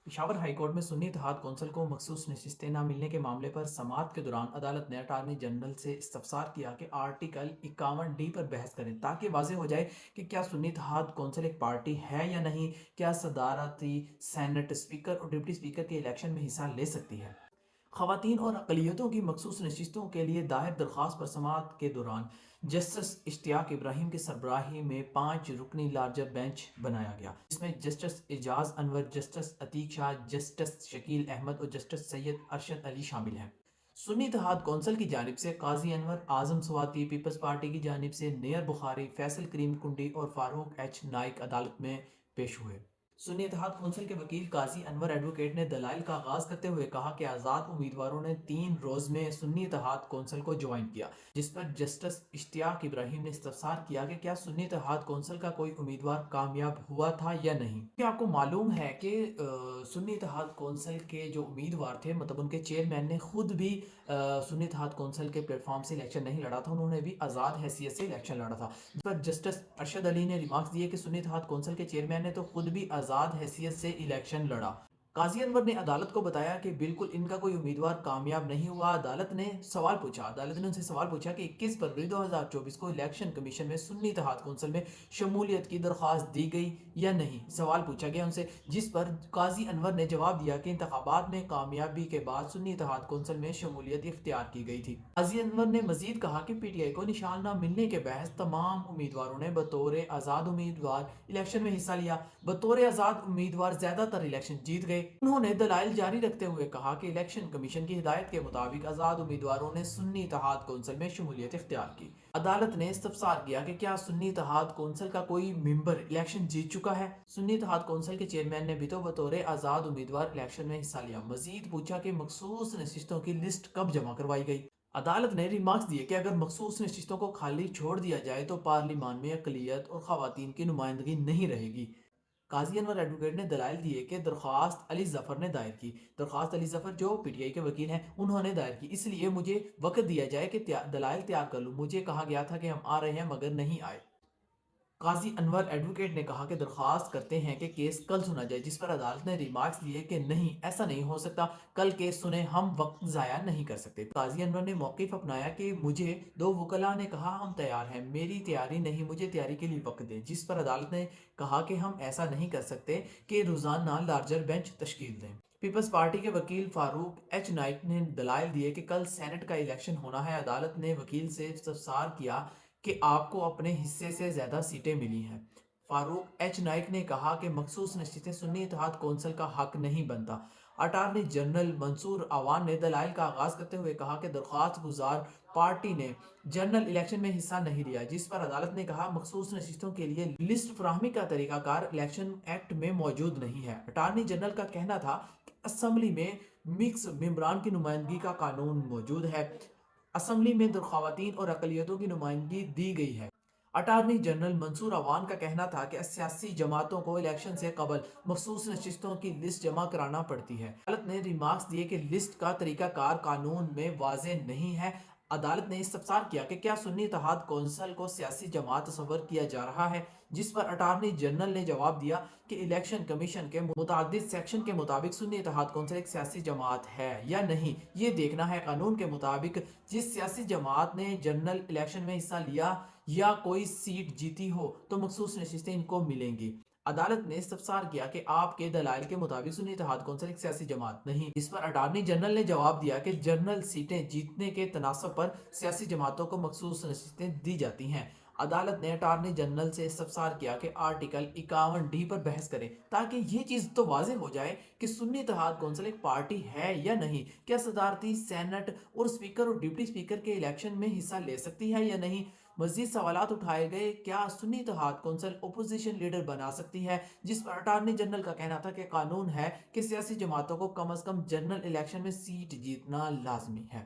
Peshawar high court میں سنی اتحاد council کو مخصوص نشستیں نہ ملنے کے معاملے پر سماعت کے دوران عدالت نے اٹارنی جنرل سے استفسار کیا کہ آرٹیکل 51 پر بحث کریں تاکہ واضح ہو جائے کہ کیا سنی اتحاد کونسل ایک پارٹی ہے یا نہیں، کیا صدارتی سینٹ اسپیکر اور ڈپٹی اسپیکر کے الیکشن میں حصہ لے سکتی ہے۔ خواتین اور اقلیتوں کی مخصوص نشستوں کے لیے دائر درخواست پر سماعت کے دوران جسٹس اشتیاق ابراہیم کی سربراہی میں 5 رکنی لارجر بینچ بنایا گیا، جس میں جسٹس اعجاز انور، جسٹس عتیق شاہ، جسٹس شکیل احمد اور جسٹس سید ارشد علی شامل ہیں۔ سنی اتحاد کونسل کی جانب سے قاضی انور، اعظم سواتی، پیپلز پارٹی کی جانب سے نیر بخاری، فیصل کریم کنڈی اور فاروق ایچ نائک عدالت میں پیش ہوئے۔ سنی اتحاد کونسل کے وکیل قاضی انور ایڈوکیٹ نے دلائل کا آغاز کرتے ہوئے کہا کہ آزاد امیدواروں نے 3 روز میں سنی اتحاد کونسل کو جوائن کیا، جس پر جسٹس اشتیاق ابراہیم نے استفسار کیا کہ کیا سنی اتحاد کونسل کا کوئی امیدوار کامیاب ہوا تھا یا نہیں۔ کیا آپ کو معلوم ہے کہ سنی اتحاد کونسل کے جو امیدوار تھے، مطلب ان کے چیئرمین نے خود بھی سنی اتحاد کونسل کے پلیٹ فارم سے الیکشن نہیں لڑا تھا، انہوں نے بھی آزاد حیثیت سے الیکشن لڑا تھا، جس پر جسٹس ارشد علی نے ریمارکس دیے کہ سنی اتحاد کونسل کے چیئرمین نے تو خود بھی آزاد حیثیت سے الیکشن لڑا۔ قاضی انور نے عدالت کو بتایا کہ بالکل ان کا کوئی امیدوار کامیاب نہیں ہوا۔ عدالت نے ان سے سوال پوچھا کہ 21 فروری 2024 کو الیکشن کمیشن میں سنی اتحاد کونسل میں شمولیت کی درخواست دی گئی یا نہیں، سوال پوچھا گیا ان سے، جس پر قاضی انور نے جواب دیا کہ انتخابات میں کامیابی کے بعد سنی اتحاد کونسل میں شمولیت اختیار کی گئی تھی۔ قاضی انور نے مزید کہا کہ پی ٹی آئی کو نشان نہ ملنے کے باعث تمام امیدواروں نے بطور آزاد امیدوار الیکشن میں حصہ لیا، بطور آزاد امیدوار زیادہ تر الیکشن جیت گئے۔ انہوں نے دلائل جاری رکھتے ہوئے کہا کہ الیکشن کمیشن کی ہدایت کے مطابق آزاد امیدواروں نے سنی اتحاد کونسل میں شمولیت اختیار کی۔ عدالت نے استفسار کیا کہ کیا سنی اتحاد کونسل کا کوئی ممبر الیکشن جیت چکا ہے۔ سنی اتحاد کونسل کے چیئرمین نے بھی تو بطور آزاد امیدوار الیکشن میں حصہ لیا۔ مزید پوچھا کہ مخصوص نشستوں کی لسٹ کب جمع کروائی گئی۔ عدالت نے ریمارکس دیے کہ اگر مخصوص نشستوں کو خالی چھوڑ دیا جائے تو پارلیمان میں اقلیت اور خواتین کی نمائندگی نہیں رہے گی۔ قاضی انور ایڈوکیٹ نے دلائل دیے کہ درخواست علی ظفر نے دائر کی، درخواست علی ظفر جو پی ٹی آئی کے وکیل ہیں انہوں نے دائر کی، اس لیے مجھے وقت دیا جائے کہ دلائل تیار کر لوں، مجھے کہا گیا تھا کہ ہم آ رہے ہیں مگر نہیں آئے۔ قاضی انور ایڈوکیٹ نے کہا کہ درخواست کرتے ہیں کہ کیس کل سنا جائے، جس پر عدالت نے ریمارکس دیے کہ نہیں، ایسا نہیں ہو سکتا، کل کیس سنیں، ہم وقت ضائع نہیں کر سکتے۔ قاضی انور نے موقف اپنایا کہ مجھے 2 وکلاء نے کہا ہم تیار ہیں، میری تیاری نہیں، مجھے تیاری کے لیے وقت دیں، جس پر عدالت نے کہا کہ ہم ایسا نہیں کر سکتے کہ روزانہ لارجر بینچ تشکیل دیں۔ پیپلز پارٹی کے وکیل فاروق ایچ نائک نے دلائل دیے کہ کل سینٹ کا الیکشن ہونا ہے۔ عدالت نے وکیل سے استفسار کیا کہ آپ کو اپنے حصے سے زیادہ سیٹیں ملی ہیں۔ فاروق ایچ نائک نے کہا کہ مخصوص نشستیں سنی اتحاد کونسل کا حق نہیں بنتا۔ اٹارنی جنرل منصور عوان نے دلائل کا آغاز کرتے ہوئے کہا کہ درخواست گزار پارٹی نے جنرل الیکشن میں حصہ نہیں لیا، جس پر عدالت نے کہا مخصوص نشستوں کے لیے لسٹ فراہمی کا طریقہ کار الیکشن ایکٹ میں موجود نہیں ہے۔ اٹارنی جنرل کا کہنا تھا کہ اسمبلی میں مکس ممبران کی نمائندگی کا قانون موجود ہے، اسمبلی میں خواتین اور اقلیتوں کی نمائندگی دی گئی ہے۔ اٹارنی جنرل منصور عوان کا کہنا تھا کہ سیاسی جماعتوں کو الیکشن سے قبل مخصوص نشستوں کی لسٹ جمع کرانا پڑتی ہے۔ عدالت نے ریمارکس دیے کہ لسٹ کا طریقہ کار قانون میں واضح نہیں ہے۔ عدالت نے استفسار کیا کہ کیا سنی اتحاد کونسل کو سیاسی جماعت تصور کیا جا رہا ہے، جس پر اٹارنی جنرل نے جواب دیا کہ الیکشن کمیشن کے متعدد سیکشن کے مطابق سنی اتحاد کونسل ایک سیاسی جماعت ہے یا نہیں، یہ دیکھنا ہے۔ قانون کے مطابق جس سیاسی جماعت نے جنرل الیکشن میں حصہ لیا یا کوئی سیٹ جیتی ہو تو مخصوص نشستیں ان کو ملیں گی۔ عدالت نے استفسار کیا کہ آپ کے دلائل کے مطابق سنی اتحاد کونسل ایک سیاسی جماعت نہیں، اس پر اٹارنی جنرل نے جواب دیا کہ جنرل سیٹیں جیتنے کے تناسب پر سیاسی جماعتوں کو مخصوص نشستیں دی جاتی ہیں۔ عدالت نے اٹارنی جنرل سے استفسار کیا کہ آرٹیکل 51 پر بحث کریں تاکہ یہ چیز تو واضح ہو جائے کہ سنی اتحاد کونسل ایک پارٹی ہے یا نہیں، کیا صدارتی سینٹ اور اسپیکر اور ڈپٹی اسپیکر کے الیکشن میں حصہ لے سکتی ہے یا نہیں۔ مزید سوالات اٹھائے گئے، کیا سنی اتحاد کونسل اپوزیشن لیڈر بنا سکتی ہے، جس پر اٹارنی جنرل کا کہنا تھا کہ قانون ہے کہ سیاسی جماعتوں کو کم از کم جنرل الیکشن میں سیٹ جیتنا لازمی ہے۔